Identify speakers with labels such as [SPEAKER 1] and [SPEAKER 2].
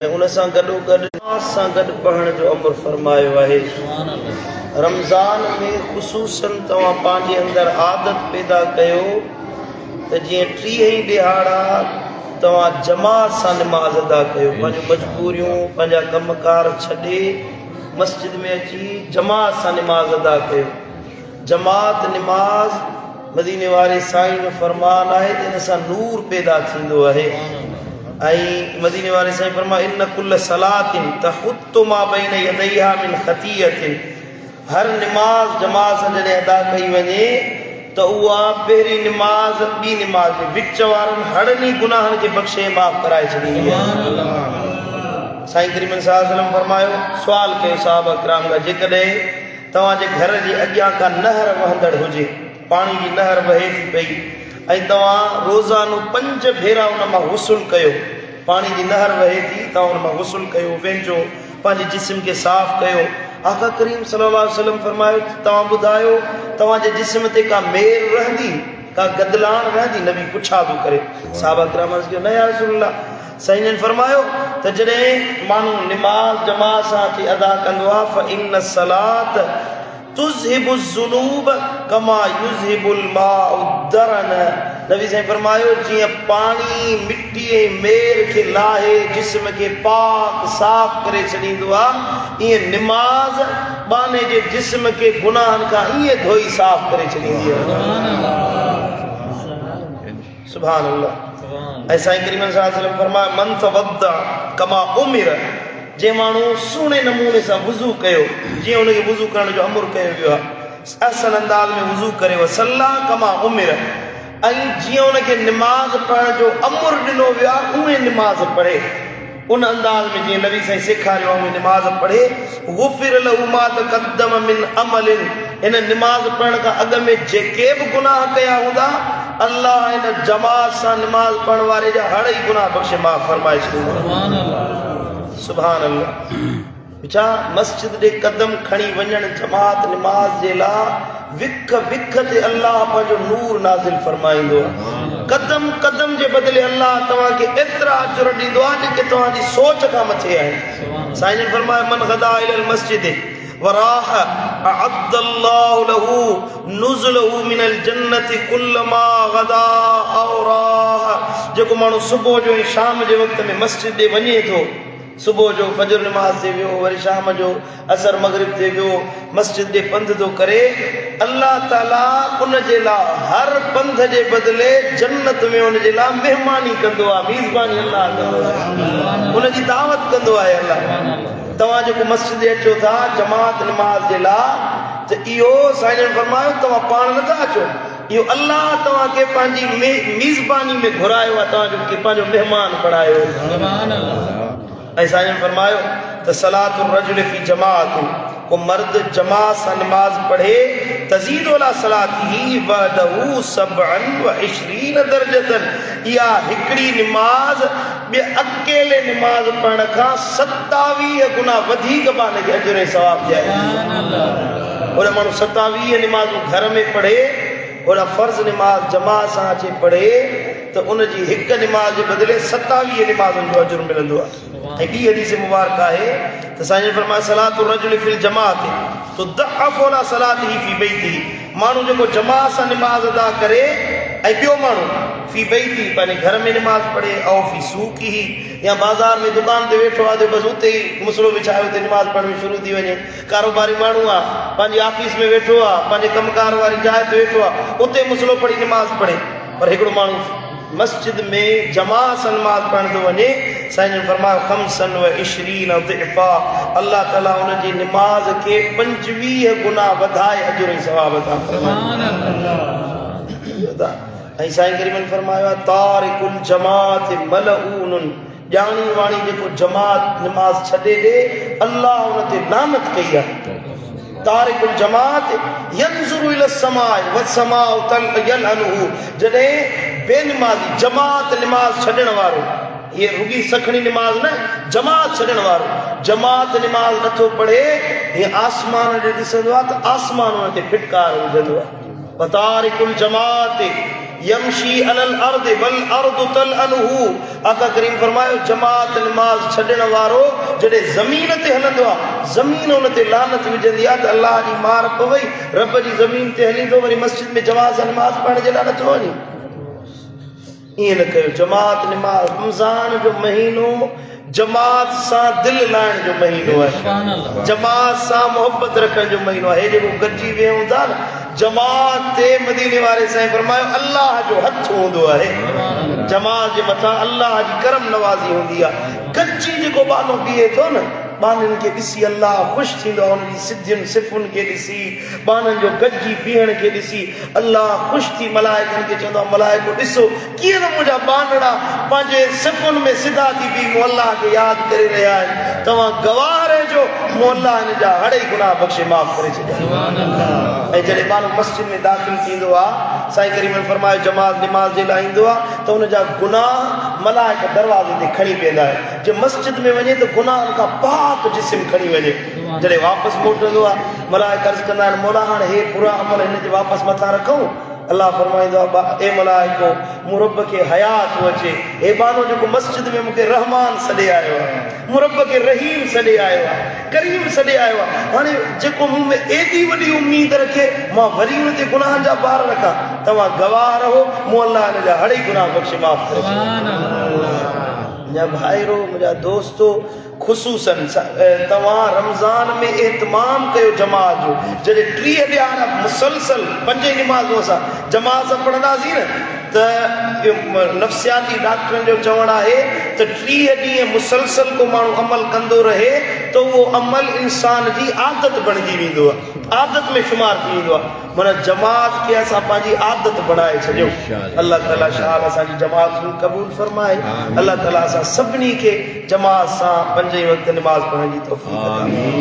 [SPEAKER 1] उन सां गॾोगॾु नमाज़ सां गॾु पढ़ण जो अमर फरमायो आहे। रमज़ान में ख़ुसूसन तव्हां पंहिंजे अंदरि आदत पैदा कयो त जीअं 30 ॾिहाड़ा तव्हां जमात सां नमाज़ अदा कयो। पंहिंजूं मजबूरियूं पंहिंजा कमकार छॾे मस्जिद में अची जमात सां नमाज़ अदा कयो। जमात नमाज़ मदीने वारे साईं जो फरमान आहे त इन सां नूर पैदा थींदो आहे। ऐं मदीने वारे साईं फरमाए इन कुल सलातिन तहुत्तु मा बैन यदैहा मिन खतियतिन। हर नमाज जमात सां जॾहिं अदा कई वञे त उहा पहिरीं नमाज ॿी नमाज जे विच वारनि हड़नी गुनाहनि खे बख़्शे माफ़ कराए छॾींदी आहे। साईं करीम सल्लल्लाहु अलैहि वसल्लम फरमायो, सुवाल कयो सहाबा किराम खां, जेकॾहिं तव्हांजे घर जे अॻियां का नहर वहंदड़ हुजे, पाणी जी नहर वहे थी पई ऐं तव्हां रोज़ानो 5 भेरा उन मां गुस्ल कयो, पाणी जी नहर वहे थी, तव्हां उन मां गुस्ल कयो, वेंझो पंहिंजे जिस्म खे साफ़ कयो। आका करीम सल्लल्लाहु अलैहि वसल्लम फरमायो, तव्हां ॿुधायो तव्हांजे जिस्म ते का मेर रहंदी, का गदलाण रहंदी? नबी पुछा पियो करे। साहबा किराम अर्ज़ कयो, न या रसूलल्लाह। साईं जन फरमायो त जॾहिं माण्हू नमाज़ जमात सां अची अदा कंदो आहे फ इन सलात तुज़हिबु ज़ुनूब कमा युज़हिबुल माउ दरन। नबी साईं फरमायो, जीअं पाणी मिट्टी ऐं मेर खे लाहे जिस्म खे पाक साफ़ करे छॾींदो आहे, ईअं नमाज़ बाने जे जिस्म खे गुनाहनि खां ईअं धोई साफ़ करे छॾींदी आहे। सुभान अल्लाह। ऐं साईं करीम सल्लल्लाहु अलैहि वसल्लम फरमायो, मन तवद्दा कमा उमिर। जे माण्हू सुहिणे नमूने सां वुज़ू कयो, जीअं हुनखे वुज़ू करण जो अमर कयो वियो आहे, असल अंदाज़ में वुज़ू करे वसल्ला कमा उमिर, ऐं जीअं हुनखे नमाज़ पढ़ण जो अमर ॾिनो वियो आहे उहे नमाज़ पढ़े, उन अंदाज़ में जीअं नबी साईं सेखारियो आहे उहे नमाज़ पढ़े। गुफ़िर लहू मा तक़द्दम मिन अमलिन। हिन नमाज़ पढ़ण खां अॻु में जेके बि गुनाह कया हूंदा, अल्लाह हिन जमात सां नमाज़ पढ़ण वारे जा हर ई गुनाह बख़्शे माफ़ फरमाए छॾींदो। सुभान अल्लाह। छा मस्जिद ॾे कदम खणी वञण जमात नमाज जे लाइ विख विख ते अल्लाह पंहिंजो नूर नाज़िल फरमाईंदो आहे। कदम कदम जे बदिले अल्लाह तव्हांखे एतिरा अजर ॾींदो आहे जेके तव्हांजी सोच खां मथे आहिनि। साईं जन फरमायो, मन गदा इलल मस्जिद वराह अअद्दल्लाहु लहू नुज़ुलहु मिनल जन्नति कुल्लमा गदा औ राह। जेको माण्हू सुबुह जो ऐं शाम जे वक़्त में मस्जिद ॾे वञे थो, सुबुह जो फजर नमाज़ ते वियो, वरी शाम जो असर मगरिब ते वियो, मस्जिद ॾे पंधु थो करे, अल्लाह ताला उन जे लाइ हर पंध जे बदिले जन्नत में उन जे लाइ महिमानी कंदो आहे, मेज़बानी अल्लाह कंदो आहे, उनजी दावत कंदो आहे अल्लाह। तव्हां जेको मस्जिद अचो था जमात नमाज जे लाइ, त इहो साईं जन फरमायो तव्हां पाण नथा अचो, इहो अल्लाह तव्हांखे पंहिंजी मेज़बानी में घुरायो आहे, तव्हांजो पंहिंजो महिमान बणायो। ऐं साईं फरमायो त सलातुर रजुल फी जमात, को मर्द जमात सां नमाज पढ़े तज़ीदु अला सलातिही वहदहु 27 दर्जतन। इहा हिकिड़ी नमाज ॿिए अकेले नमाज पढ़ण खां 27 गुना वधीक पाण खे अजर ऐं सवाब ॾिए। ओड़ा माण्हू 27 नमाज़ूं घर में पढ़े, ओड़ा फर्ज़ नमाज जमात सां अचे पढ़े, त उनजी हिकु नमाज जे बदिले 27 नमाज़ुनि जो अजर मिलंदो आहे। ऐं ॿी हदीस मुबारक आहे त साईं फरमाए, सलातुर रजुल फिल जमात तुदअफ़ु अला सलातिही फी बैतिही। माण्हू जेको जमात सां नमाज अदा करे ऐं ॿियो माण्हू फी बैतिही पंहिंजे घर में नमाज पढ़े, ऐं फी सूक़िही, या बाज़ार में दुकान ते वेठो आहे त बसि उते ई मुसलो विछायो, उते नमाज पढ़णी शुरू थी वञे। कारोबारी माण्हू आहे, पंहिंजी ऑफिस में वेठो आहे, पंहिंजे कमकार वारी जाइ ते वेठो आहे, उते मुसलो पढ़ी नमाज पढ़े। पर हिकिड़ो माण्हू मस्जिद में जमात सां नमाज पढ़ण थो वञे, साईं जन फरमायो 25 ज़िफ़ा, अल्लाह ताला उन जी नमाज खे 25 गुना वधाए अजर ऐं सवाब अता फरमाए। ऐं साईं करीम फरमायो, तारिकुल जमात मलऊन। ॼाणी वाणी जेको जमात नमाज छॾे ॾे, अल्लाह उन ते लानत कई आहे। तारिकुल जमात यंज़ुरु इला समाए वसमाउ यलअनहु। जॾहिं बेनमाज़ी जमात नमाज छॾण वारो, ये रुगी सखणी नमाज न, जमात छॾण वारो जमात नमाज नथो पढ़े, हे आसमान ॾे ॾिसंदो आहे त आसमान उन ते फिटकार विझंदो आहे। तारिकुल जमात यमशी अलल अर्द वल अर्द तलअनहु। आका करीम फरमायो जमात नमाज छॾण वारो जॾहिं ज़मीन ते हलंदो आहे, ज़मीन उन ते लानत विझंदी आहे त अल्लाह जी मार पवई, रब जी ज़मीन ते हलींदो, वरी मस्जिद में जमात सां नमाज़ पढ़ण जे लाइ नथो वञे। ईअं न कयो। जमात नमाज, रमज़ान जो महीनो जमात सां दिलि लाइण जो महीनो आहे, जमात सां मोहबत रखण जो महीनो आहे। हे जेको गॾिजी वियूं था न जमात ते, मदीने वारे साईं फरमायो अल्लाह जो हथ हूंदो आहे, जमात जे मथां अल्लाह जी करम नवाज़ी हूंदी आहे। गॾिजी जेको बानो बीहे थो न, बाननि खे ॾिसी अल्लाह ख़ुशि थींदो आहे, उनजी सिद्धियुनि सिफ़ुनि खे ॾिसी, बाननि जो गॾिजी बीहण खे ॾिसी अल्लाह ख़ुशि थी मलाइकनि खे चवंदो आहे मलाइको ॾिसो कीअं त मुंहिंजा बानड़ा पंहिंजे सिफ़ुनि में सिधा थी बीह मूं अल्लाह खे यादि करे रहिया आहिनि। तव्हां गवाह रहिजो, मूं अल्लाह हिन जा हड़े गुनाह बख़्शे माफ़ करे छॾिया। ऐं जॾहिं माण्हू मस्जिद में दाख़िल थींदो आहे, साईं करीम फरमायो जमात निमाज़ जे लाइ ईंदो आहे त हुनजा गुनाह मलाइक दरवाज़े ते खणी वेंदा आहिनि। जे मस्जिद में वञे त गुनाहनि खां पाक जिस्म खणी वञे। जॾहिं वापसि मोटंदो आहे मलाइक अर्ज़ कंदा आहिनि मौला हाणे हे बुरा अमल हिन जे वापसि मथां रखूं। अल्लाह फरमाईंदो आहे ए मलाइको मूं रब खे हयात अचे, हे बानो जेको मस्जिद में मूंखे रहमान सॾे आयो आहे, मूं रब खे रहीम सॾे आयो आहे, करीम सॾे आयो आहे। हाणे जेको मूं में एॾी वॾी उम्मीद रखे मां वरी हुन ते गुनाहनि जा बार रखां, तव्हां गवाह रहो, मूं अल्लाह हिन जा हड़े गुनाह बख़्शे माफ़ करे छॾिया। मुंहिंजा भाइरो, मुंहिंजा दोस्तो, ख़ुसूसन तव्हां रमज़ान में एहतमाम कयो जमात जो। जॾहिं 30 ॾियारा मुसलसल 5 निमाज़ूं असां जमात सां पढ़ंदासीं न त नफ़्सियाती डॉक्टरनि जो चवणु आहे त 30 ॾींहं मुसलसल को माण्हू अमल कंदो रहे त उहो अमल इंसान जी आदत बणिजी वेंदो आहे, आदत में शुमार थी वेंदो आहे। माना जमात खे असां पंहिंजी आदत बणाए छॾियो। अल्लाह ताला शाह असांजी जमात क़बूल फरमाए। अल्लाह ताला असां सभिनी खे जमात सां 5 वक़्त निमाज़ पढ़ण जी तौफ़ीक़ अता फरमाए।